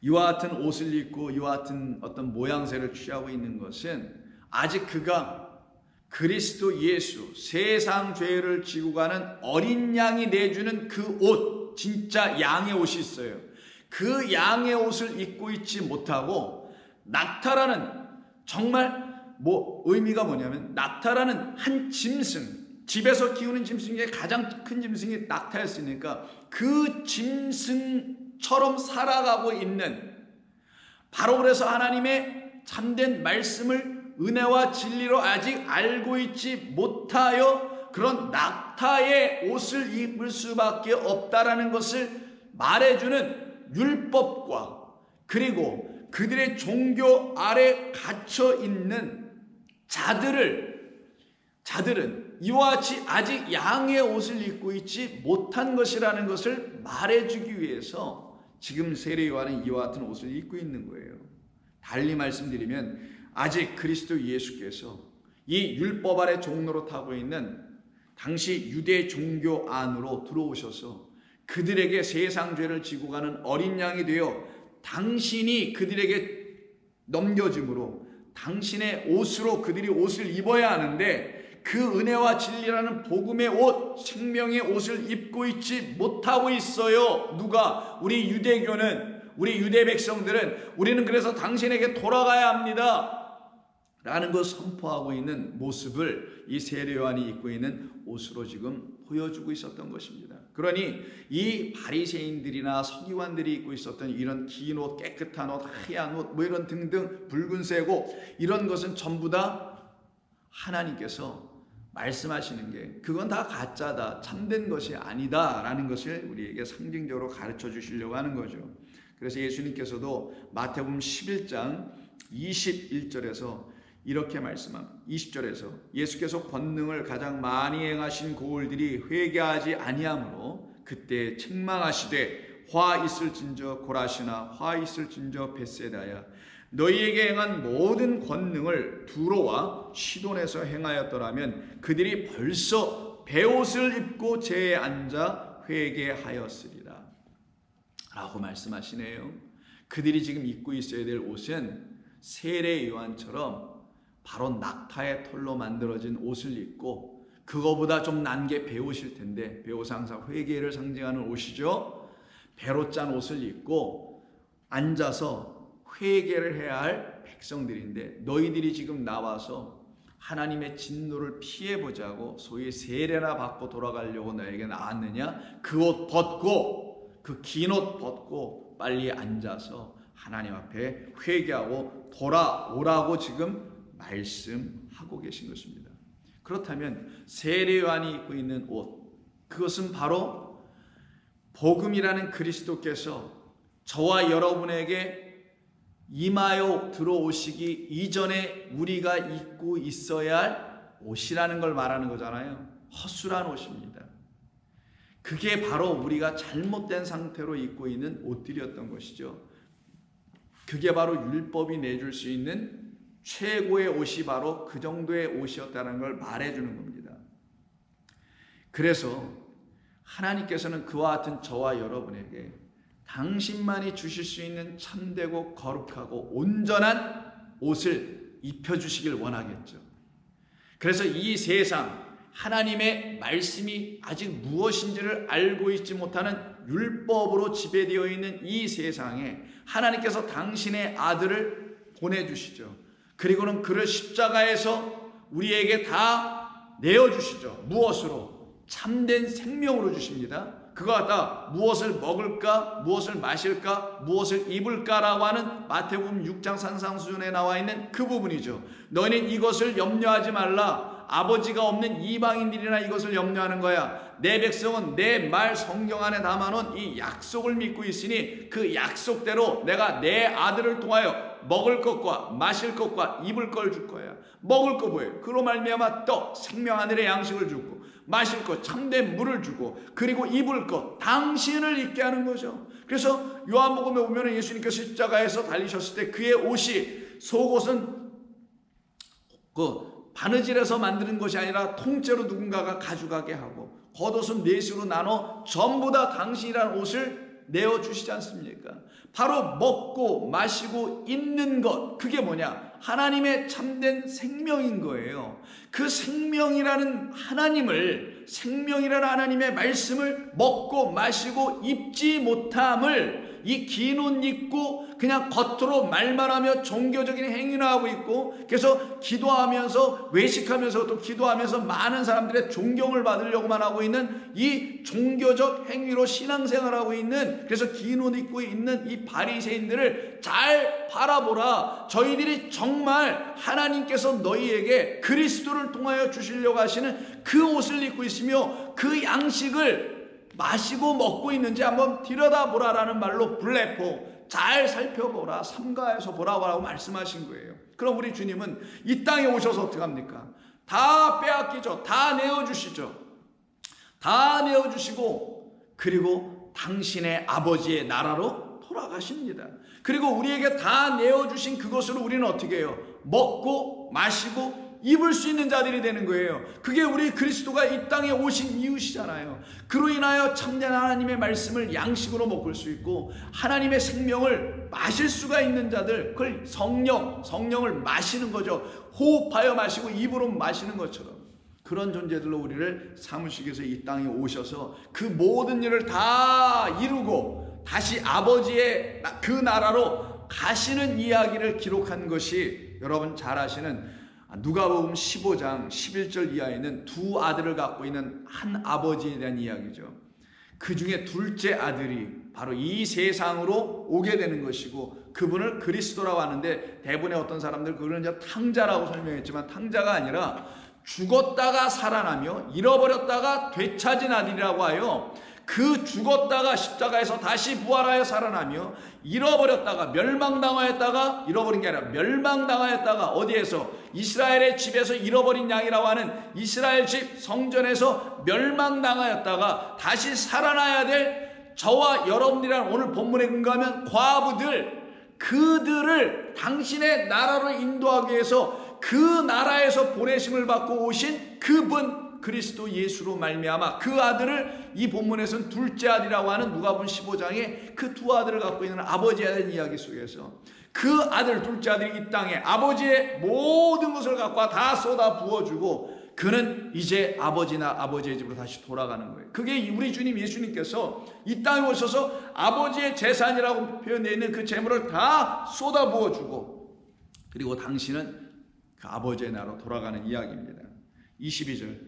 이와 같은 옷을 입고 이와 같은 어떤 모양새를 취하고 있는 것은 아직 그가 그리스도 예수, 세상 죄를 지고 가는 어린 양이 내주는 그 옷, 진짜 양의 옷이 있어요. 그 양의 옷을 입고 있지 못하고 낙타라는, 정말 의미가 뭐냐면 낙타라는 한 짐승, 집에서 키우는 짐승 중에 가장 큰 짐승이 낙타였으니까 그 짐승처럼 살아가고 있는, 바로 그래서 하나님의 참된 말씀을 은혜와 진리로 아직 알고 있지 못하여 그런 낙타의 옷을 입을 수밖에 없다라는 것을 말해주는 율법과, 그리고 그들의 종교 아래 갇혀 있는 자들은 이와 같이 아직 양의 옷을 입고 있지 못한 것이라는 것을 말해주기 위해서 지금 세례 요한은 이와 같은 옷을 입고 있는 거예요. 달리 말씀드리면 아직 그리스도 예수께서 이 율법 아래 종로로 타고 있는 당시 유대 종교 안으로 들어오셔서 그들에게 세상 죄를 지고 가는 어린 양이 되어 당신이 그들에게 넘겨짐으로 당신의 옷으로 그들이 옷을 입어야 하는데 그 은혜와 진리라는 복음의 옷, 생명의 옷을 입고 있지 못하고 있어요. 누가? 우리 유대교는, 우리 유대 백성들은 우리는 그래서 당신에게 돌아가야 합니다 라는 것 선포하고 있는 모습을 이 세례 요한이 입고 있는 옷으로 지금 보여주고 있었던 것입니다. 그러니 이 바리새인들이나 서기관들이 입고 있었던 이런 긴 옷, 깨끗한 옷, 하얀 옷, 뭐 이런 등등 붉은색 옷, 이런 것은 전부 다 하나님께서 말씀하시는 게 그건 다 가짜다, 참된 것이 아니다 라는 것을 우리에게 상징적으로 가르쳐 주시려고 하는 거죠. 그래서 예수님께서도 마태복음 11장 21절에서 이렇게 말씀합니다. 20절에서 예수께서 권능을 가장 많이 행하신 고을들이 회개하지 아니하므로 그때 책망하시되 화 있을진저 고라시나 화 있을진저 벳세다야 너희에게 행한 모든 권능을 두로와 시돈에서 행하였더라면 그들이 벌써 베옷을 입고 제에 앉아 회개하였으리라 라고 말씀하시네요. 그들이 지금 입고 있어야 될 옷은 세례 요한처럼 바로 낙타의 털로 만들어진 옷을 입고, 그거보다 좀 난 게 베옷일 텐데, 베옷은 항상 회개를 상징하는 옷이죠. 배로 짠 옷을 입고 앉아서 회개를 해야 할 백성들인데, 너희들이 지금 나와서 하나님의 진노를 피해보자고 소위 세례나 받고 돌아가려고 너에게 나왔느냐? 그 옷 벗고, 그 긴 옷 벗고 빨리 앉아서 하나님 앞에 회개하고 돌아오라고 지금 말씀하고 계신 것입니다. 그렇다면 세례 요한이 입고 있는 옷, 그것은 바로 복음이라는 그리스도께서 저와 여러분에게 임하여 들어오시기 이전에 우리가 입고 있어야 할 옷이라는 걸 말하는 거잖아요. 허술한 옷입니다. 그게 바로 우리가 잘못된 상태로 입고 있는 옷들이었던 것이죠. 그게 바로 율법이 내줄 수 있는 최고의 옷이 바로 그 정도의 옷이었다는 걸 말해주는 겁니다. 그래서 하나님께서는 그와 같은 저와 여러분에게 당신만이 주실 수 있는 참되고 거룩하고 온전한 옷을 입혀주시길 원하겠죠. 그래서 이 세상, 하나님의 말씀이 아직 무엇인지를 알고 있지 못하는 율법으로 지배되어 있는 이 세상에 하나님께서 당신의 아들을 보내주시죠. 그리고는 그를 십자가에서 우리에게 다 내어주시죠. 무엇으로? 참된 생명으로 주십니다. 그가 다 무엇을 먹을까, 무엇을 마실까, 무엇을 입을까라고 하는 마태복음 6장 산상수훈에 나와 있는 그 부분이죠. 너희는 이것을 염려하지 말라. 아버지가 없는 이방인들이나 이것을 염려하는 거야. 내 백성은 내 말 성경 안에 담아놓은 이 약속을 믿고 있으니 그 약속대로 내가 내 아들을 통하여 먹을 것과 마실 것과 입을 걸 줄 거야. 먹을 거 뭐예요? 그로 말미암아 떡, 생명 하늘의 양식을 주고, 마실 것, 참된 물을 주고, 그리고 입을 것, 당신을 입게 하는 거죠. 그래서 요한복음에 보면 예수님께서 십자가에서 달리셨을 때 그의 옷이, 속옷은 그 바느질해서 만드는 것이 아니라 통째로 누군가가 가져가게 하고, 겉옷은 넷으로 나눠 전부 다 당신이라는 옷을 내어주시지 않습니까? 바로 먹고 마시고 입는 것, 그게 뭐냐? 하나님의 참된 생명인 거예요. 그 생명이라는 하나님의 말씀을 먹고 마시고 입지 못함을 이 긴 옷 입고 그냥 겉으로 말만 하며 종교적인 행위나 하고 있고, 그래서 기도하면서 외식하면서 또 기도하면서 많은 사람들의 존경을 받으려고만 하고 있는 이 종교적 행위로 신앙생활하고 있는, 그래서 긴 옷 입고 있는 이 바리새인들을 잘 바라보라. 저희들이 정말 하나님께서 너희에게 그리스도를 통하여 주시려고 하시는 그 옷을 입고 있으며 그 양식을 마시고 먹고 있는지 한번 들여다보라라는 말로 블레포, 잘 살펴보라, 삼가해서 보라고 말씀하신 거예요. 그럼 우리 주님은 이 땅에 오셔서 어떻게 합니까? 다 빼앗기죠. 다 내어주시죠. 다 내어주시고, 그리고 당신의 아버지의 나라로 돌아가십니다. 그리고 우리에게 다 내어주신 그것으로 우리는 어떻게 해요? 먹고 마시고 입을 수 있는 자들이 되는 거예요. 그게 우리 그리스도가 이 땅에 오신 이유시잖아요. 그로 인하여 참된 하나님의 말씀을 양식으로 먹을 수 있고 하나님의 생명을 마실 수가 있는 자들, 그걸 성령을 마시는 거죠. 호흡하여 마시고 입으로 마시는 것처럼 그런 존재들로 우리를 삼으시기 위해서 이 땅에 오셔서 그 모든 일을 다 이루고 다시 아버지의 그 나라로 가시는 이야기를 기록한 것이 여러분 잘 아시는 누가복음 15장 11절 이하에 있는 두 아들을 갖고 있는 한 아버지에 대한 이야기죠. 그 중에 둘째 아들이 바로 이 세상으로 오게 되는 것이고, 그분을 그리스도라고 하는데 대부분의 어떤 사람들 그걸 이제 탕자라고 설명했지만 탕자가 아니라 죽었다가 살아나며 잃어버렸다가 되찾은 아들이라고 하여, 그 죽었다가 십자가에서 다시 부활하여 살아나며 잃어버렸다가 멸망당하였다가, 잃어버린 게 아니라 멸망당하였다가 어디에서? 이스라엘의 집에서 잃어버린 양이라고 하는 이스라엘 집 성전에서 멸망당하였다가 다시 살아나야 될 저와 여러분들이란 오늘 본문에 근거하면 과부들, 그들을 당신의 나라로 인도하기 위해서 그 나라에서 보내심을 받고 오신 그분 그리스도 예수로 말미암아 그 아들을 이 본문에서는 둘째 아들이라고 하는 누가복음 15장에 그 두 아들을 갖고 있는 아버지에 대한 이야기 속에서 그 아들, 둘째 아들이 이 땅에 아버지의 모든 것을 갖고 다 쏟아 부어주고 그는 이제 아버지나 아버지의 집으로 다시 돌아가는 거예요. 그게 우리 주님 예수님께서 이 땅에 오셔서 아버지의 재산이라고 표현되어 있는 그 재물을 다 쏟아 부어주고, 그리고 당신은 그 아버지의 나라로 돌아가는 이야기입니다. 22절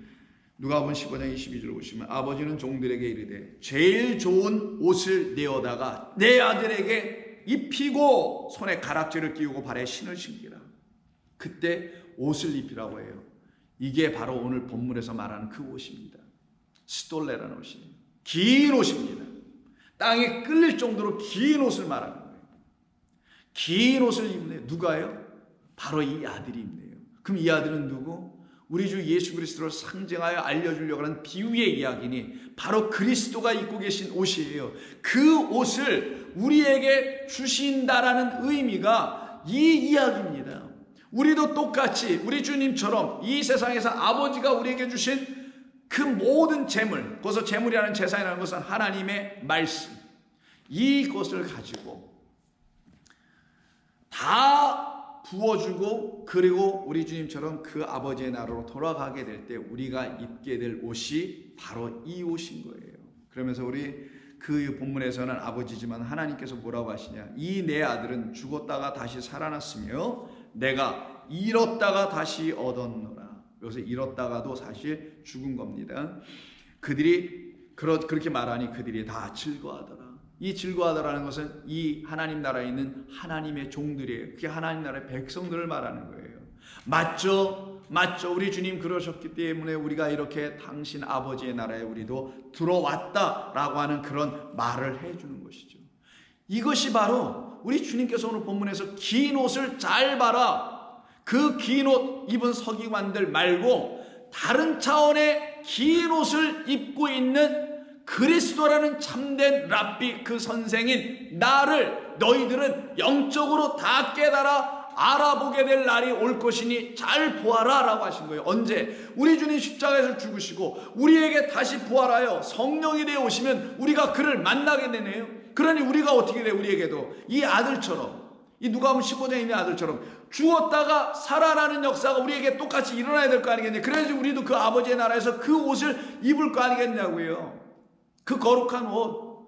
누가복음 15장 22절 보시면 아버지는 종들에게 이르되 제일 좋은 옷을 내어다가 내 아들에게 입히고 손에 가락지를 끼우고 발에 신을 신기라. 그때 옷을 입히라고 해요. 이게 바로 오늘 본문에서 말하는 그 옷입니다. 스톨레라는 옷입니다. 긴 옷입니다. 땅에 끌릴 정도로 긴 옷을 말하는 거예요. 긴 옷을 입네요. 누가요? 바로 이 아들이 입네요. 그럼 이 아들은 누구? 우리 주 예수 그리스도를 상징하여 알려주려고 하는 비유의 이야기니 바로 그리스도가 입고 계신 옷이에요. 그 옷을 우리에게 주신다라는 의미가 이 이야기입니다. 우리도 똑같이 우리 주님처럼 이 세상에서 아버지가 우리에게 주신 그 모든 재물, 그것을 재물이라는 재산이라는 것은 하나님의 말씀, 이것을 가지고 다 부어주고, 그리고 우리 주님처럼 그 아버지의 나라로 돌아가게 될 때 우리가 입게 될 옷이 바로 이 옷인 거예요. 그러면서 우리 그 본문에서는 아버지지만 하나님께서 뭐라고 하시냐, 이 내 아들은 죽었다가 다시 살아났으며 내가 잃었다가 다시 얻었노라. 여기서 잃었다가도 사실 죽은 겁니다. 그들이 그렇게 말하니 그들이 다 즐거워하더라. 이 즐거워하더라는 것은 이 하나님 나라에 있는 하나님의 종들이에요. 그게 하나님 나라의 백성들을 말하는 거예요. 맞죠? 맞죠? 우리 주님 그러셨기 때문에 우리가 이렇게 당신 아버지의 나라에 우리도 들어왔다라고 하는 그런 말을 해주는 것이죠. 이것이 바로 우리 주님께서 오늘 본문에서 긴 옷을 잘 봐라, 그 긴 옷 입은 서기관들 말고 다른 차원의 긴 옷을 입고 있는 그리스도라는 참된 랍비, 그 선생인 나를 너희들은 영적으로 다 깨달아 알아보게 될 날이 올 것이니 잘 보아라 라고 하신 거예요. 언제? 우리 주님 십자가에서 죽으시고 우리에게 다시 부활하여 성령이 되어 오시면 우리가 그를 만나게 되네요. 그러니 우리가 어떻게 돼? 우리에게도 이 아들처럼, 이 누가복음 15장에 있는 아들처럼 죽었다가 살아나는 역사가 우리에게 똑같이 일어나야 될 거 아니겠냐. 그래야지 우리도 그 아버지의 나라에서 그 옷을 입을 거 아니겠냐고요. 그 거룩한 옷.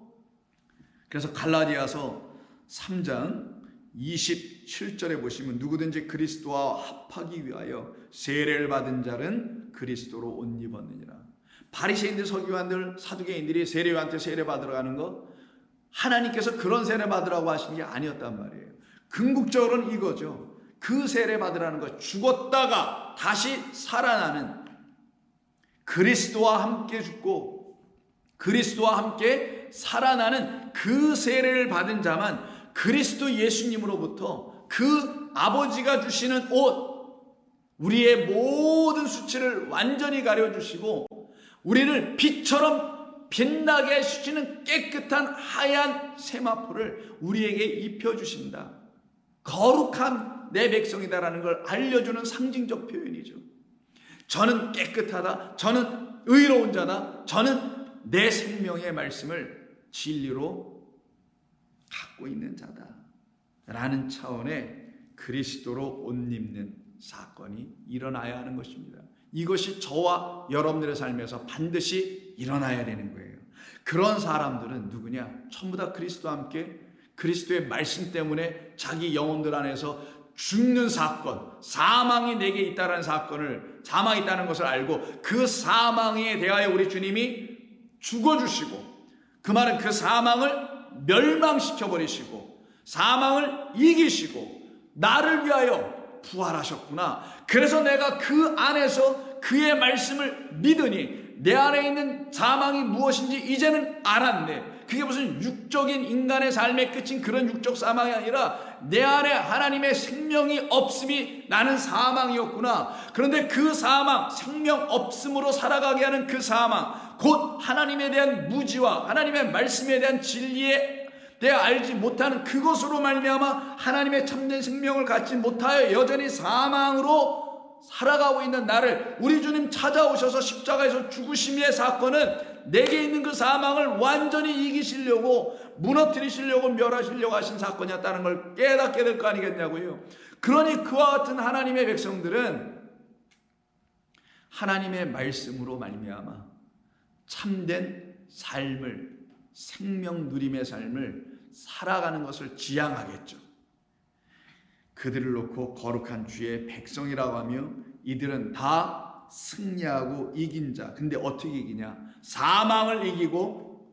그래서 갈라디아서 3장 27절에 보시면 누구든지 그리스도와 합하기 위하여 세례를 받은 자는 그리스도로 옷 입었느니라. 바리새인들, 서기관들, 사두개인들이 세례요한테 세례 받으러 가는 거 하나님께서 그런 세례 받으라고 하신 게 아니었단 말이에요. 궁극적으로는 이거죠. 그 세례 받으라는 거, 죽었다가 다시 살아나는, 그리스도와 함께 죽고 그리스도와 함께 살아나는 그 세례를 받은 자만 그리스도 예수님으로부터 그 아버지가 주시는 옷, 우리의 모든 수치를 완전히 가려주시고 우리를 빛처럼 빛나게 해주시는 깨끗한 하얀 세마포를 우리에게 입혀주신다. 거룩한 내 백성이다라는 걸 알려주는 상징적 표현이죠. 저는 깨끗하다, 저는 의로운 자다, 저는 내 생명의 말씀을 진리로 갖고 있는 자다 라는 차원의 그리스도로 옷 입는 사건이 일어나야 하는 것입니다. 이것이 저와 여러분들의 삶에서 반드시 일어나야 되는 거예요. 그런 사람들은 누구냐? 전부 다 그리스도와 함께 그리스도의 말씀 때문에 자기 영혼들 안에서 죽는 사건, 사망이 내게 있다는 사건을, 사망이 있다는 것을 알고 그 사망에 대하여 우리 주님이 죽어주시고, 그 말은 그 사망을 멸망시켜버리시고 사망을 이기시고 나를 위하여 부활하셨구나. 그래서 내가 그 안에서 그의 말씀을 믿으니 내 안에 있는 사망이 무엇인지 이제는 알았네. 그게 무슨 육적인 인간의 삶의 끝인 그런 육적 사망이 아니라 내 안에 하나님의 생명이 없음이 나는 사망이었구나. 그런데 그 사망, 생명 없음으로 살아가게 하는 그 사망, 곧 하나님에 대한 무지와 하나님의 말씀에 대한 진리에 내가 알지 못하는 그것으로 말미암아 하나님의 참된 생명을 갖지 못하여 여전히 사망으로 살아가고 있는 나를 우리 주님 찾아오셔서 십자가에서 죽으심의 사건은 내게 있는 그 사망을 완전히 이기시려고, 무너뜨리시려고, 멸하시려고 하신 사건이었다는 걸 깨닫게 될 거 아니겠냐고요. 그러니 그와 같은 하나님의 백성들은 하나님의 말씀으로 말미암아 참된 삶을, 생명 누림의 삶을 살아가는 것을 지향하겠죠. 그들을 놓고 거룩한 주의 백성이라고 하며 이들은 다 승리하고 이긴 자. 근데 어떻게 이기냐? 사망을 이기고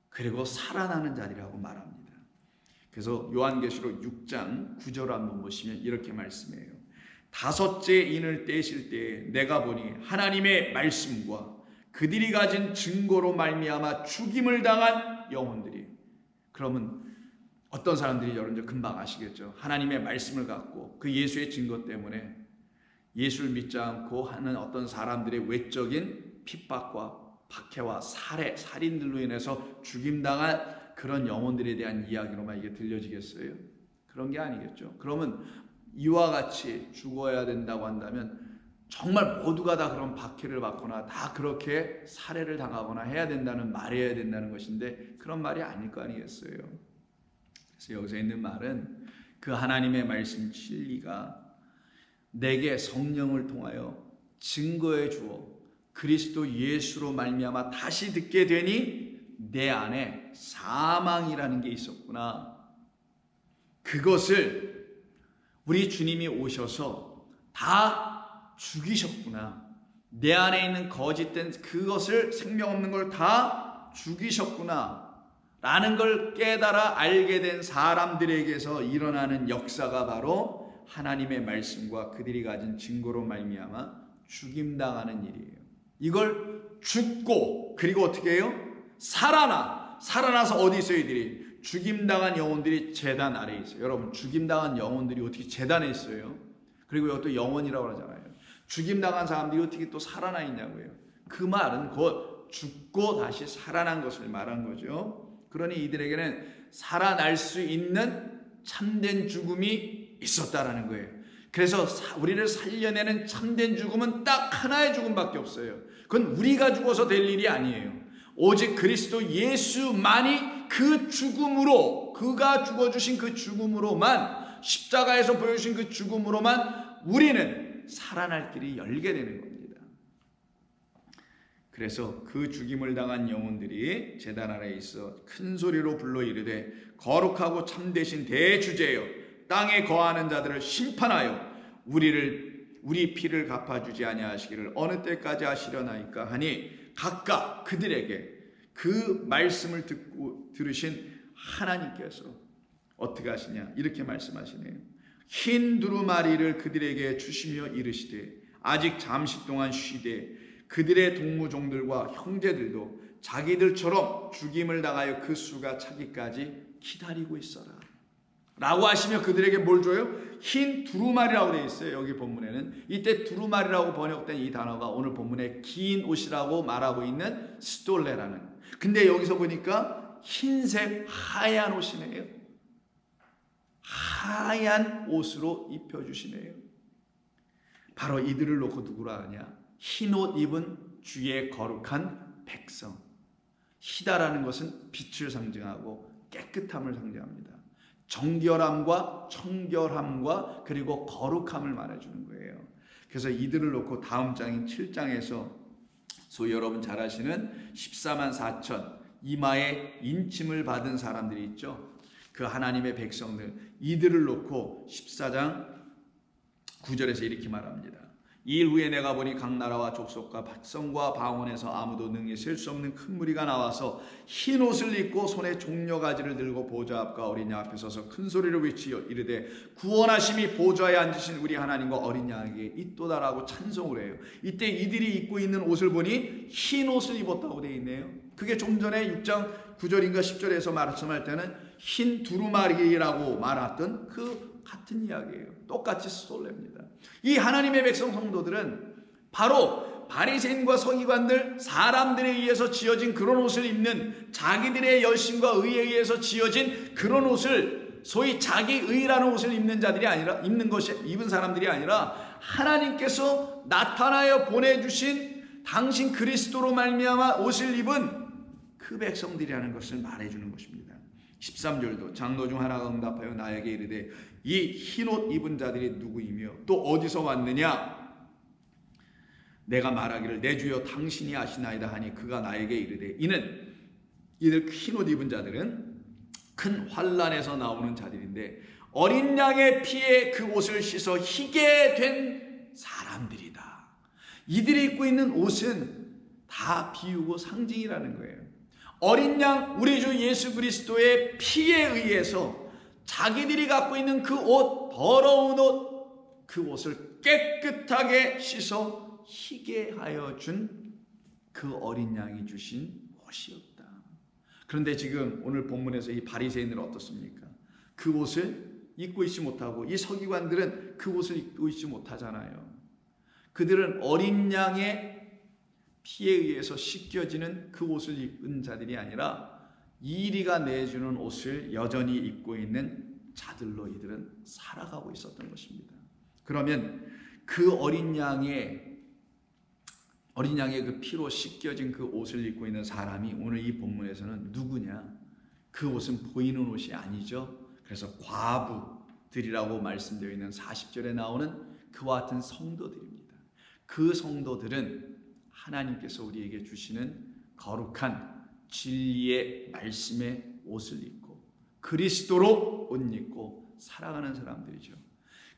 그리고 살아나는 자리라고 말합니다. 그래서 요한계시록 6장 9절 한번 보시면 이렇게 말씀해요. 다섯째 인을 떼실 때에 내가 보니 하나님의 말씀과 그들이 가진 증거로 말미암아 죽임을 당한 영혼들이. 그러면 어떤 사람들이 여러분들 금방 아시겠죠. 하나님의 말씀을 갖고 그 예수의 증거 때문에 예수를 믿지 않고 하는 어떤 사람들의 외적인 핍박과 박해와 살인들로 인해서 죽임당한 그런 영혼들에 대한 이야기로만 이게 들려지겠어요? 그런 게 아니겠죠. 그러면 이와 같이 죽어야 된다고 한다면 정말 모두가 다 그런 박해를 받거나 다 그렇게 살해를 당하거나 해야 된다는, 말해야 된다는 것인데 그런 말이 아닐 거 아니겠어요. 그래서 여기서 있는 말은 그 하나님의 말씀 진리가 내게 성령을 통하여 증거해 주어 그리스도 예수로 말미암아 다시 듣게 되니 내 안에 사망이라는 게 있었구나. 그것을 우리 주님이 오셔서 다 죽이셨구나. 내 안에 있는 거짓된 그것을, 생명 없는 걸 다 죽이셨구나 라는 걸 깨달아 알게 된 사람들에게서 일어나는 역사가 바로 하나님의 말씀과 그들이 가진 증거로 말미암아 죽임당하는 일이에요. 이걸 죽고 그리고 어떻게 해요? 살아나서 어디 있어요? 이들이 죽임당한 영혼들이 제단 아래에 있어요. 여러분, 죽임당한 영혼들이 어떻게 제단에 있어요? 그리고 이것도 영혼이라고 하잖아요. 죽임당한 사람들이 어떻게 또 살아나 있냐고요. 그 말은 곧 죽고 다시 살아난 것을 말한 거죠. 그러니 이들에게는 살아날 수 있는 참된 죽음이 있었다라는 거예요. 그래서 우리를 살려내는 참된 죽음은 딱 하나의 죽음밖에 없어요. 그건 우리가 죽어서 될 일이 아니에요. 오직 그리스도 예수만이 그 죽음으로, 그가 죽어주신 그 죽음으로만, 십자가에서 보여주신 그 죽음으로만 우리는 살아날 길이 열게 되는 겁니다. 그래서 그 죽임을 당한 영혼들이 제단 아래에 있어 큰 소리로 불러 이르되 거룩하고 참되신 대주제여 땅에 거하는 자들을 심판하여 우리 피를 갚아주지 아니하시기를 어느 때까지 하시려나이까 하니 각각 그들에게 그 말씀을 듣고 들으신 하나님께서 어떻게 하시냐 이렇게 말씀하시네요. 흰 두루마리를 그들에게 주시며 이르시되 아직 잠시 동안 쉬되 그들의 동무종들과 형제들도 자기들처럼 죽임을 당하여 그 수가 차기까지 기다리고 있어라 라고 하시며 그들에게 뭘 줘요? 흰 두루마리라고 되어 있어요. 여기 본문에는 이때 두루마리라고 번역된 이 단어가 오늘 본문에 긴 옷이라고 말하고 있는 스톨레라는, 근데 여기서 보니까 흰색 하얀 옷이네요. 하얀 옷으로 입혀주시네요. 바로 이들을 놓고 누구라 하냐? 흰옷 입은 주의 거룩한 백성. 희다라는 것은 빛을 상징하고 깨끗함을 상징합니다. 정결함과 청결함과 그리고 거룩함을 말해주는 거예요. 그래서 이들을 놓고 다음 장인 7장에서 소위 여러분 잘 아시는 14만 4천 이마에 인침을 받은 사람들이 있죠. 그 하나님의 백성들, 이들을 놓고 14장 9절에서 이렇게 말합니다. 이 일 후에 내가 보니 각 나라와 족속과 백성과 방언에서 아무도 능히 셀 수 없는 큰 무리가 나와서 흰 옷을 입고 손에 종려가지를 들고 보좌 앞과 어린 양 앞에 서서 큰 소리로 외치어 이르되 구원하심이 보좌에 앉으신 우리 하나님과 어린 양에게 있도다라고 찬송을 해요. 이때 이들이 입고 있는 옷을 보니 흰 옷을 입었다고 되어 있네요. 그게 좀 전에 6장 9절인가 10절에서 말씀할 때는 흰 두루마리라고 말했던 그 같은 이야기예요. 똑같이 스톨레입니다. 이 하나님의 백성 성도들은 바로 바리새인과 서기관들, 사람들에 의해서 지어진 그런 옷을 입는, 자기들의 열심과 의에 의해서 지어진 그런 옷을, 소위 자기 의라는 옷을 입는 자들이 아니라, 입은 사람들이 아니라 하나님께서 나타나여 보내주신 당신 그리스도로 말미암아 옷을 입은 그 백성들이라는 것을 말해주는 것입니다. 13절도 장로 중 하나가 응답하여 나에게 이르되 이 흰옷 입은 자들이 누구이며 또 어디서 왔느냐? 내가 말하기를 내 주여 당신이 아시나이다 하니 그가 나에게 이르되 이들 흰옷 입은 자들은 큰 환난에서 나오는 자들인데 어린 양의 피에 그 옷을 씻어 희게 된 사람들이다. 이들이 입고 있는 옷은 다 비유고 상징이라는 거예요. 어린 양 우리 주 예수 그리스도의 피에 의해서 자기들이 갖고 있는 그 옷, 더러운 옷, 그 옷을 깨끗하게 씻어 희게 하여 준 그 어린 양이 주신 옷이었다. 그런데 지금 오늘 본문에서 이 바리새인들은 어떻습니까? 그 옷을 입고 있지 못하고, 이 서기관들은 그 옷을 입고 있지 못하잖아요. 그들은 어린 양의 피에 의해서 씻겨지는 그 옷을 입은 자들이 아니라 이리가 내주는 옷을 여전히 입고 있는 자들로 이들은 살아가고 있었던 것입니다. 그러면 그 어린 양의 그 피로 씻겨진 그 옷을 입고 있는 사람이 오늘 이 본문에서는 누구냐? 그 옷은 보이는 옷이 아니죠. 그래서 과부들이라고 말씀되어 있는 40절에 나오는 그와 같은 성도들입니다. 그 성도들은 하나님께서 우리에게 주시는 거룩한 진리의 말씀의 옷을 입고 그리스도로 옷 입고 살아가는 사람들이죠.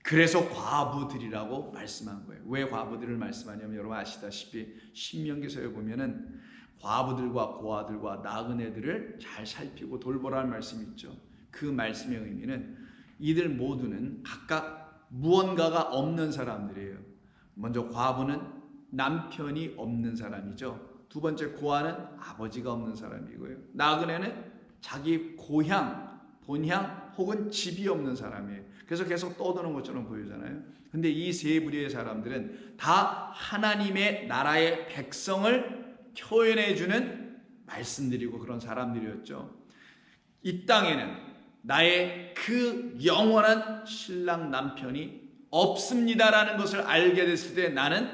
그래서 과부들이라고 말씀한 거예요. 왜 과부들을 말씀하냐면 여러분 아시다시피 신명기서에 보면은 과부들과 고아들과 나그네들을 잘 살피고 돌보라는 말씀이 있죠. 그 말씀의 의미는 이들 모두는 각각 무언가가 없는 사람들이에요. 먼저 과부는 남편이 없는 사람이죠. 두 번째 고아는 아버지가 없는 사람이고요. 나그네는 자기 고향, 본향 혹은 집이 없는 사람이에요. 그래서 계속 떠드는 것처럼 보이잖아요. 근데 이 세 부류의 사람들은 다 하나님의 나라의 백성을 표현해주는 말씀드리고 그런 사람들이었죠. 이 땅에는 나의 그 영원한 신랑 남편이 없습니다라는 것을 알게 됐을 때 나는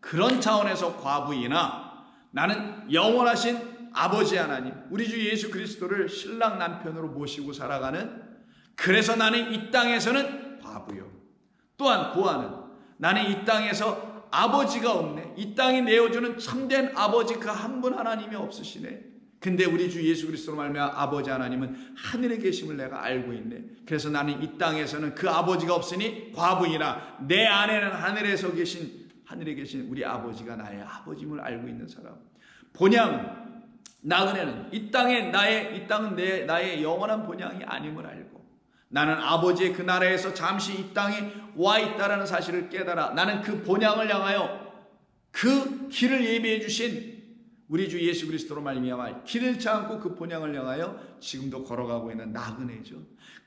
그런 차원에서 과부이나 나는 영원하신 아버지 하나님, 우리 주 예수 그리스도를 신랑 남편으로 모시고 살아가는, 그래서 나는 이 땅에서는 과부요. 또한 고아는 나는 이 땅에서 아버지가 없네. 이 땅에 내어주는 참된 아버지 그 한 분 하나님이 없으시네. 근데 우리 주 예수 그리스도로 말미암아 아버지 하나님은 하늘에 계심을 내가 알고 있네. 그래서 나는 이 땅에서는 그 아버지가 없으니 과부이나 내 안에는 하늘에 계신 우리 아버지가 나의 아버지임을 알고 있는 사람. 본향 나그네는 이 땅은 나의 영원한 본향이 아님을 알고, 나는 아버지의 그 나라에서 잠시 이 땅에 와 있다라는 사실을 깨달아 나는 그 본향을 향하여 그 길을 예비해 주신 우리 주 예수 그리스도로 말미암아 길을 찾고 그 본향을 향하여 지금도 걸어가고 있는 나그네죠.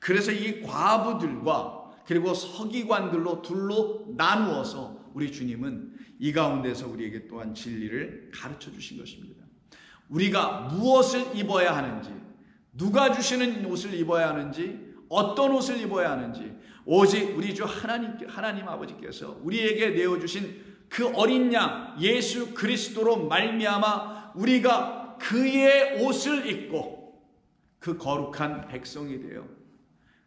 그래서 이 과부들과 그리고 서기관들로 둘로 나누어서 우리 주님은 이 가운데서 우리에게 또한 진리를 가르쳐 주신 것입니다. 우리가 무엇을 입어야 하는지, 누가 주시는 옷을 입어야 하는지, 어떤 옷을 입어야 하는지, 오직 우리 주 하나님 아버지께서 우리에게 내어주신 그 어린 양 예수 그리스도로 말미암아 우리가 그의 옷을 입고 그 거룩한 백성이 되어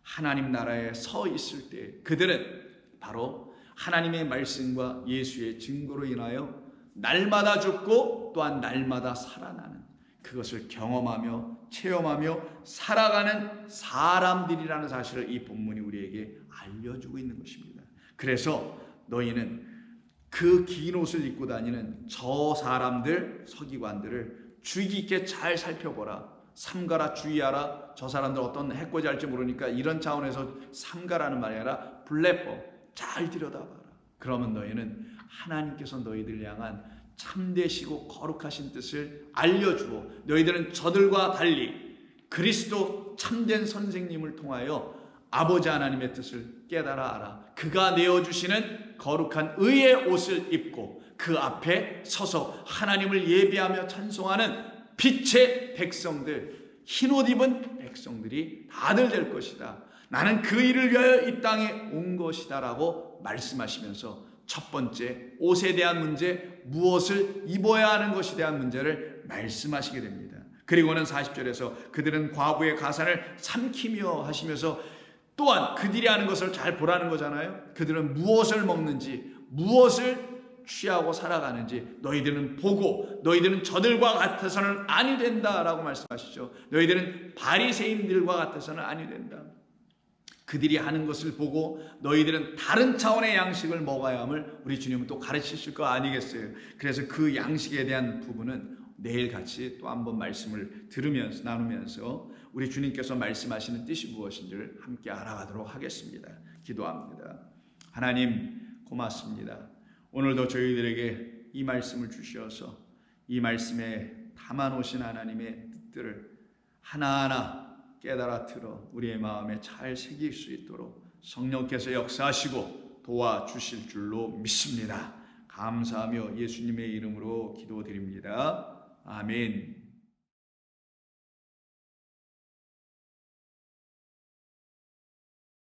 하나님 나라에 서 있을 때, 그들은 바로 하나님의 말씀과 예수의 증거로 인하여 날마다 죽고 또한 날마다 살아나는, 그것을 경험하며 체험하며 살아가는 사람들이라는 사실을 이 본문이 우리에게 알려주고 있는 것입니다. 그래서 너희는 그 긴 옷을 입고 다니는 저 사람들, 서기관들을 주의 깊게 잘 살펴보라. 삼가라, 주의하라. 저 사람들 어떤 해코지 할지 모르니까 이런 차원에서 삼가라는 말이 아니라 블레법, 잘 들여다봐라. 그러면 너희는 하나님께서 너희들 향한 참되시고 거룩하신 뜻을 알려주어 너희들은 저들과 달리 그리스도 참된 선생님을 통하여 아버지 하나님의 뜻을 깨달아 알아. 그가 내어주시는 거룩한 의의 옷을 입고 그 앞에 서서 하나님을 예배하며 찬송하는 빛의 백성들, 흰옷 입은 백성들이 다들 될 것이다. 나는 그 일을 위하여 이 땅에 온 것이다 라고 말씀하시면서 첫 번째 옷에 대한 문제, 무엇을 입어야 하는 것에 대한 문제를 말씀하시게 됩니다. 그리고는 40절에서 그들은 과부의 가산을 삼키며 하시면서 또한 그들이 하는 것을 잘 보라는 거잖아요. 그들은 무엇을 먹는지, 무엇을 취하고 살아가는지 너희들은 보고 너희들은 저들과 같아서는 아니 된다라고 말씀하시죠. 너희들은 바리새인들과 같아서는 아니 된다. 그들이 하는 것을 보고 너희들은 다른 차원의 양식을 먹어야 함을 우리 주님은 또 가르치실 거 아니겠어요. 그래서 그 양식에 대한 부분은 내일 같이 또 한번 말씀을 들으면서 나누면서 우리 주님께서 말씀하시는 뜻이 무엇인지를 함께 알아가도록 하겠습니다. 기도합니다. 하나님 고맙습니다. 오늘도 저희들에게 이 말씀을 주셔서 이 말씀에 담아놓으신 하나님의 뜻들을 하나하나 깨달아 들어 우리의 마음에 잘 새길 수 있도록 성령께서 역사하시고 도와주실 줄로 믿습니다. 감사하며 예수님의 이름으로 기도드립니다. 아멘.